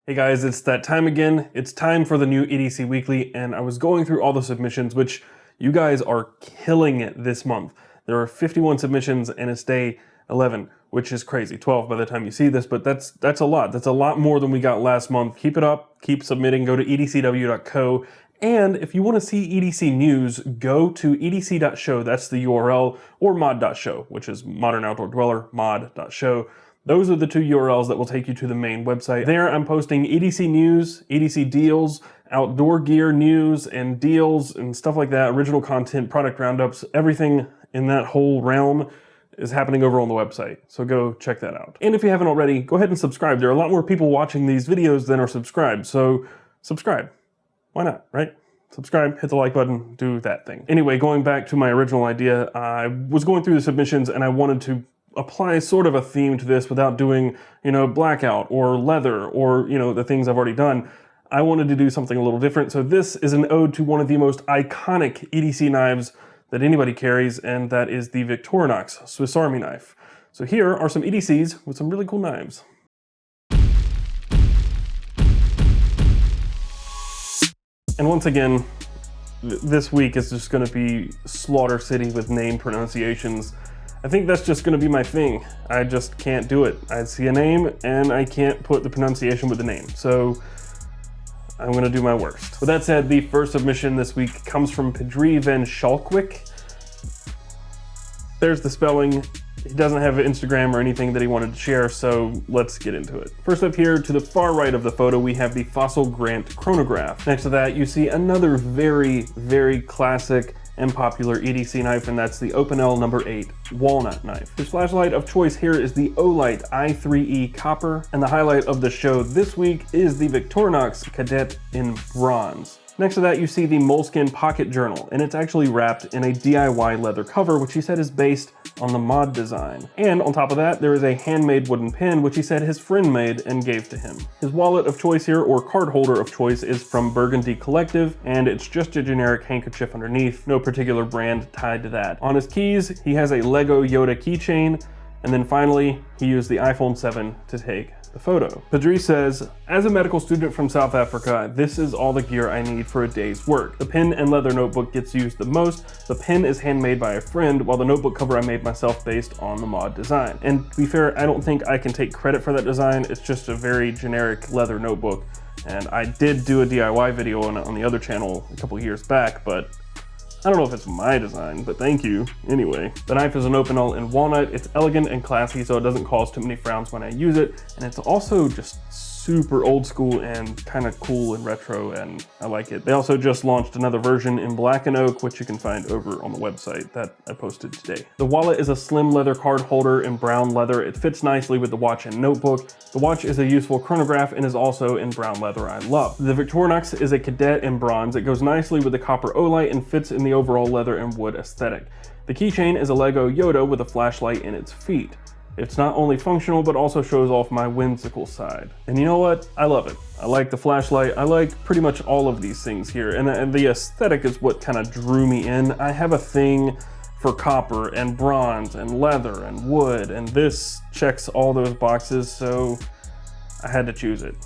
Hey guys, it's that time again. It's time for the new EDC Weekly, and I was going through all the submissions, which you guys are killing it this month. There are 51 submissions, and it's day 11, which is crazy. 12 by the time you see this, but that's a lot. That's a lot more than we got last month. Keep it up, keep submitting, go to edcw.co. And if you want to see EDC news, go to edc.show, that's the URL, or mod.show, which is Modern Outdoor Dweller, mod.show. Those are the two URLs that will take you to the main website. There I'm posting EDC news, EDC deals, outdoor gear news and deals and stuff like that, original content, product roundups, everything in that whole realm is happening over on the website. So go check that out. And if you haven't already, go ahead and subscribe. There are a lot more people watching these videos than are subscribed, so subscribe. Why not, right? Subscribe, hit the like button, do that thing. Anyway, going back to my original idea, I was going through the submissions and I wanted to apply sort of a theme to this without doing, blackout or leather or, the things I've already done. I wanted to do something a little different. So this is an ode to one of the most iconic EDC knives that anybody carries, and that is the Victorinox Swiss Army knife. So here are some EDCs with some really cool knives. And once again, this week is just going to be Slaughter City with name pronunciations. I think that's just going to be my thing. I just can't do it. I see a name and I can't put the pronunciation with the name. So I'm going to do my worst. With that said, the first submission this week comes from Pedri Van Schalkwyk. There's the spelling. He doesn't have an Instagram or anything that he wanted to share, so let's get into it. First up here, to the far right of the photo, we have the Fossil Grant chronograph. Next to that, you see another very, very classic and popular EDC knife, and that's the Opinel No. 8 walnut knife. His flashlight of choice here is the Olight i3E copper, and the highlight of the show this week is the Victorinox Cadet in bronze. Next to that, you see the Moleskine pocket journal, and it's actually wrapped in a DIY leather cover, which he said is based on the mod design. And on top of that, there is a handmade wooden pen, which he said his friend made and gave to him. His wallet of choice here, or card holder of choice, is from Burgundy Collective, and it's just a generic handkerchief underneath, no particular brand tied to that. On his keys, he has a Lego Yoda keychain, and then finally, he used the iPhone 7 to take the photo. Pedri says, as a medical student from South Africa, this is all the gear I need for a day's work. The pen and leather notebook gets used the most. The pen is handmade by a friend, while the notebook cover I made myself based on the mod design. And to be fair, I don't think I can take credit for that design. It's just a very generic leather notebook. And I did do a DIY video on the other channel a couple years back, but I don't know if it's my design, but thank you anyway. The knife is an Opinel in walnut. It's elegant and classy, so it doesn't cause too many frowns when I use it. And it's also just super old school and kind of cool and retro, and I like it. They also just launched another version in black and oak, which you can find over on the website that I posted today. The wallet is a slim leather card holder in brown leather. It fits nicely with the watch and notebook. The watch is a useful chronograph and is also in brown leather I love. The Victorinox is a Cadet in bronze. It goes nicely with the copper Olight and fits in the overall leather and wood aesthetic. The keychain is a Lego Yoda with a flashlight in its feet. It's not only functional, but also shows off my whimsical side. And you know what? I love it. I like the flashlight. I like pretty much all of these things here. And the aesthetic is what kind of drew me in. I have a thing for copper and bronze and leather and wood, and this checks all those boxes, so I had to choose it.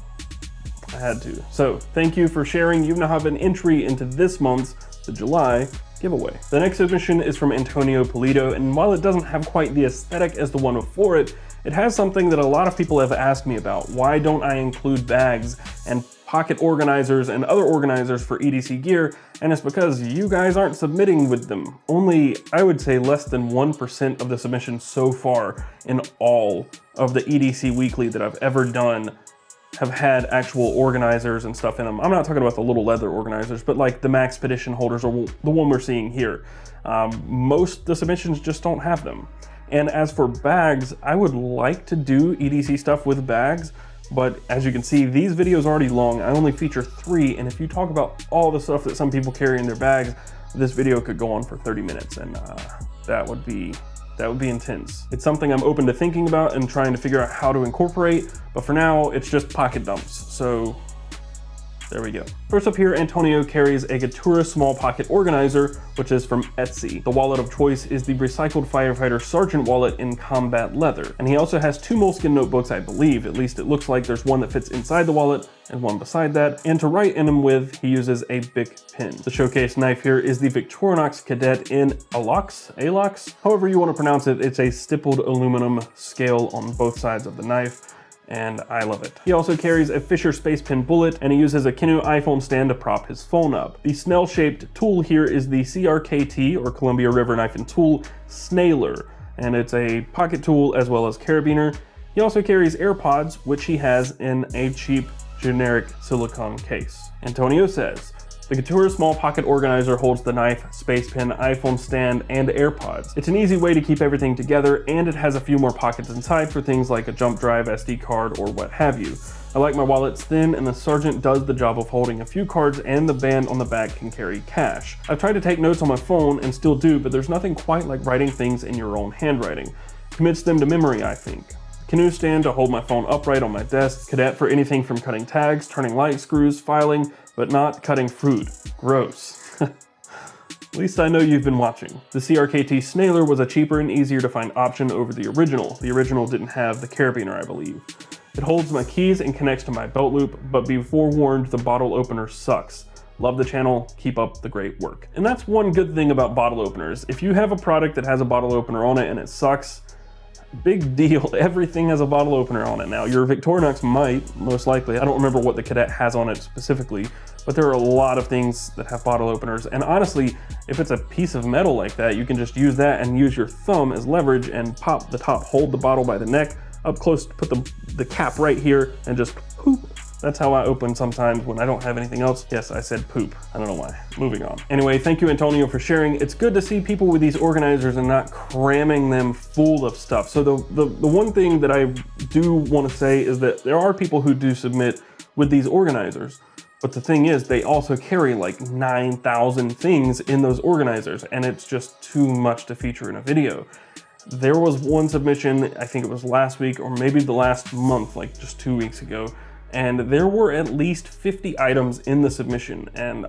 I had to. So thank you for sharing. You now have an entry into this month's, the July, giveaway. The next submission is from Antonio Pulido, and while it doesn't have quite the aesthetic as the one before it, it has something that a lot of people have asked me about. Why don't I include bags and pocket organizers and other organizers for EDC gear? And it's because you guys aren't submitting with them. Only, I would say, less than 1% of the submissions so far in all of the EDC Weekly that I've ever done have had actual organizers and stuff in them. I'm not talking about the little leather organizers, but like the Maxpedition holders or the one we're seeing here. Most of the submissions just don't have them. And as for bags, I would like to do EDC stuff with bags, but as you can see, these videos are already long. I only feature 3, and if you talk about all the stuff that some people carry in their bags, this video could go on for 30 minutes, and that would be intense. It's something I'm open to thinking about and trying to figure out how to incorporate, but for now, it's just pocket dumps. So There we go. First up here, Antonio carries a Gatura small pocket organizer, which is from Etsy. The wallet of choice is the recycled firefighter sergeant wallet in combat leather. And he also has 2 moleskin notebooks, I believe. At least it looks like there's one that fits inside the wallet and one beside that. And to write in them with, he uses a Bic pen. The showcase knife here is the Victorinox Cadet in Alox, however you want to pronounce it. It's a stippled aluminum scale on both sides of the knife, and I love it. He also carries a Fisher Space Pen bullet, and he uses a Kinu iPhone stand to prop his phone up. The snail-shaped tool here is the CRKT, or Columbia River Knife and Tool, Snailer, and it's a pocket tool as well as carabiner. He also carries AirPods, which he has in a cheap, generic silicone case. Antonio says, the Gatura small pocket organizer holds the knife, space pen, iPhone stand, and AirPods. It's an easy way to keep everything together, and it has a few more pockets inside for things like a jump drive, SD card, or what have you. I like my wallet's thin, and the Sergeant does the job of holding a few cards, and the band on the back can carry cash. I've tried to take notes on my phone, and still do, but there's nothing quite like writing things in your own handwriting. Commits them to memory, I think. Canoe stand to hold my phone upright on my desk. Cadet for anything from cutting tags, turning light screws, filing, but not cutting fruit. Gross. At least I know you've been watching. The CRKT Snailer was a cheaper and easier to find option over the original. The original didn't have the carabiner, I believe. It holds my keys and connects to my belt loop, but be forewarned, the bottle opener sucks. Love the channel, keep up the great work. And that's one good thing about bottle openers. If you have a product that has a bottle opener on it and it sucks, big deal. Everything has a bottle opener on it now. Your Victorinox might, most likely. I don't remember what the Cadet has on it specifically, but there are a lot of things that have bottle openers. And honestly, if it's a piece of metal like that, you can just use that and use your thumb as leverage and pop the top, hold the bottle by the neck, up close, put the cap right here, and just poop. That's how I open sometimes when I don't have anything else. Yes, I said poop. I don't know why. Moving on. Anyway, thank you, Antonio, for sharing. It's good to see people with these organizers and not cramming them full of stuff. So the one thing that I do want to say is that there are people who do submit with these organizers. But the thing is, they also carry like 9,000 things in those organizers, and it's just too much to feature in a video. There was one submission, I think it was last week or maybe the last month, like just 2 weeks ago, and there were at least 50 items in the submission, and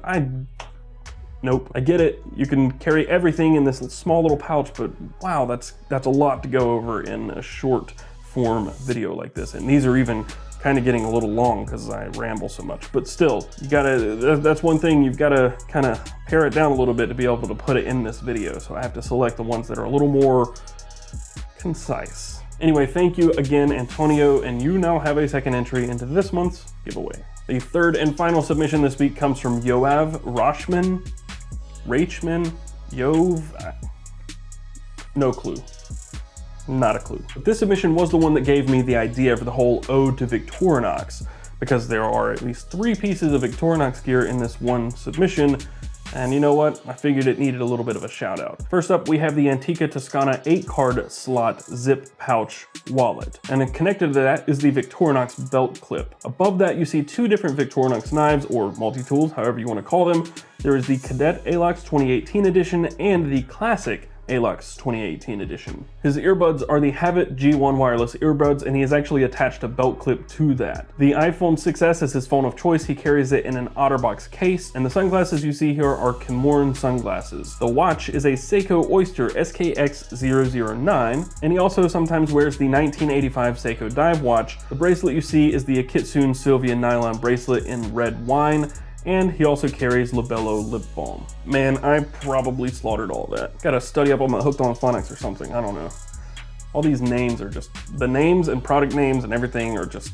nope. I get it, you can carry everything in this small little pouch, but wow, that's a lot to go over in a short form video like this. And these are even kind of getting a little long because I ramble so much, but still, you gotta, that's one thing, you've gotta kind of pare it down a little bit to be able to put it in this video. So I have to select the ones that are a little more concise. Anyway, thank you again, Antonio, and you now have a second entry into this month's giveaway. The third and final submission this week comes from Yoav Rachman, no clue. Not a clue. But this submission was the one that gave me the idea for the whole ode to Victorinox, because there are at least 3 pieces of Victorinox gear in this one submission, and you know what? I figured it needed a little bit of a shout out. First up, we have the Antica Toscana 8-card slot zip pouch wallet. And then connected to that is the Victorinox belt clip. Above that, you see 2 different Victorinox knives, or multi-tools, however you want to call them. There is the Cadet Alox 2018 edition and the Classic Alox 2018 edition. His earbuds are the Habit G1 wireless earbuds, and he has actually attached a belt clip to that. The iPhone 6S is his phone of choice. He carries it in an OtterBox case, and the sunglasses you see here are Kenmorn sunglasses. The watch is a Seiko Oyster SKX009, and he also sometimes wears the 1985 Seiko dive watch. The bracelet you see is the Akitsun Sylvia nylon bracelet in red wine, and he also carries Labello lip balm. Man, I probably slaughtered all that. Gotta study up on my Hooked on Phonics or something, I don't know. All these names are just, the names and product names and everything are just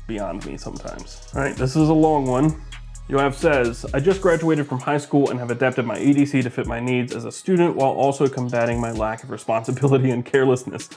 beyond me sometimes. All right, this is a long one. Yoav says, I just graduated from high school and have adapted my EDC to fit my needs as a student while also combating my lack of responsibility and carelessness.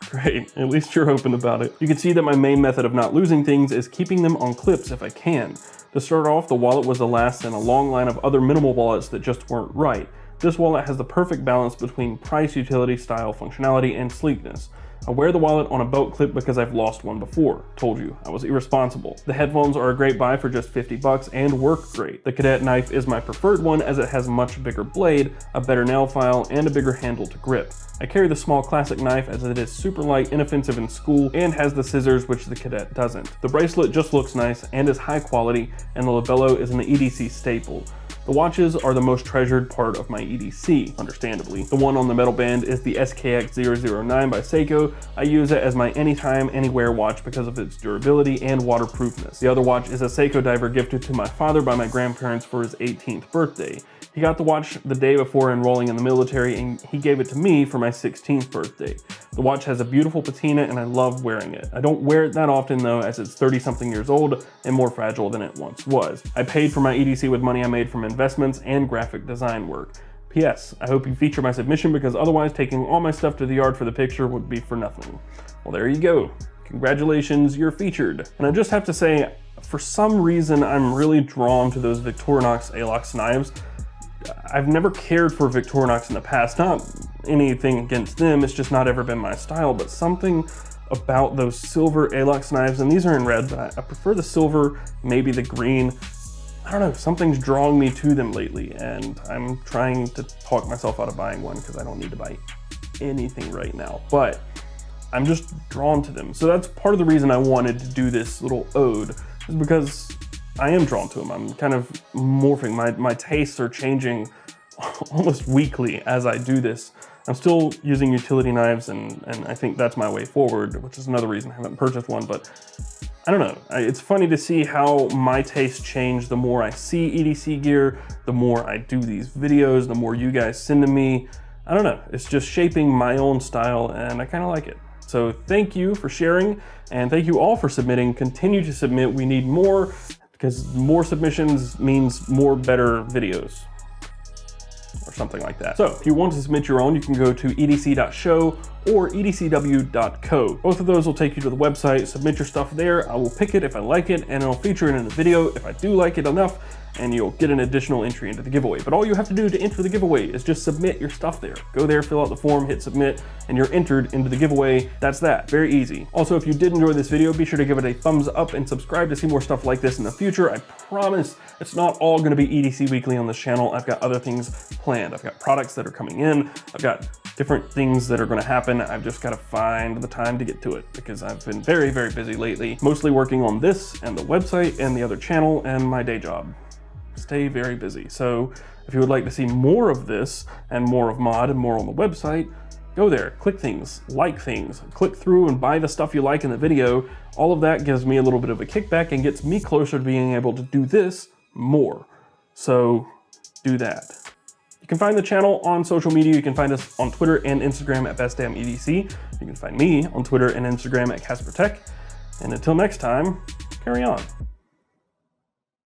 Great, at least you're open about it. You can see that my main method of not losing things is keeping them on clips if I can. To start off, the wallet was the last in a long line of other minimal wallets that just weren't right. This wallet has the perfect balance between price, utility, style, functionality, and sleekness. I wear the wallet on a belt clip because I've lost one before. Told you, I was irresponsible. The headphones are a great buy for just 50 bucks and work great. The Cadet Knife is my preferred one as it has a much bigger blade, a better nail file, and a bigger handle to grip. I carry the small classic knife as it is super light, inoffensive in school, and has the scissors which the Cadet doesn't. The bracelet just looks nice and is high quality, and the labello is an EDC staple. The watches are the most treasured part of my EDC, understandably. The one on the metal band is the SKX009 by Seiko. I use it as my anytime, anywhere watch because of its durability and waterproofness. The other watch is a Seiko diver gifted to my father by my grandparents for his 18th birthday. He got the watch the day before enrolling in the military, and he gave it to me for my 16th birthday. The watch has a beautiful patina and I love wearing it. I don't wear it that often though, as it's 30-something years old and more fragile than it once was. I paid for my EDC with money I made from investments and graphic design work. P.S. I hope you feature my submission because otherwise taking all my stuff to the yard for the picture would be for nothing. Well, there you go. Congratulations, you're featured. And I just have to say, for some reason, I'm really drawn to those Victorinox Alox knives. I've never cared for Victorinox in the past, not anything against them, it's just not ever been my style, but something about those silver Alox knives, and these are in red, but I prefer the silver, maybe the green. I don't know, something's drawing me to them lately, and I'm trying to talk myself out of buying one because I don't need to buy anything right now, but I'm just drawn to them. So that's part of the reason I wanted to do this little ode, is because I am drawn to them. I'm kind of morphing. My tastes are changing almost weekly as I do this. I'm still using utility knives, and I think that's my way forward, which is another reason I haven't purchased one, but I don't know. It's funny to see how my tastes change the more I see EDC gear, the more I do these videos, the more you guys send to me. I don't know. It's just shaping my own style, and I kind of like it. So thank you for sharing, and thank you all for submitting. Continue to submit. We need more, because more submissions means more better videos, or something like that. So if you want to submit your own, you can go to edc.show or edcw.co. Both of those will take you to the website. Submit your stuff there. I will pick it if I like it, and I'll feature it in the video if I do like it enough, and you'll get an additional entry into the giveaway. But all you have to do to enter the giveaway is just submit your stuff there. Go there, fill out the form, hit submit, and you're entered into the giveaway. That's that, very easy. Also, if you did enjoy this video, be sure to give it a thumbs up and subscribe to see more stuff like this in the future. I promise it's not all gonna be EDC Weekly on this channel. I've got other things planned. I've got products that are coming in. I've got different things that are gonna happen. I've just gotta find the time to get to it because I've been very, very busy lately, mostly working on this and the website and the other channel and my day job. Stay very busy. So if you would like to see more of this and more of mod and more on the website, go there, click things, click through and buy the stuff you like in the video. All of that gives me a little bit of a kickback and gets me closer to being able to do this more. So do that. You can find the channel on social media. You can find us on Twitter and Instagram at BestDamnEDC. You can find me on Twitter and Instagram at CasperTech. And until next time, carry on.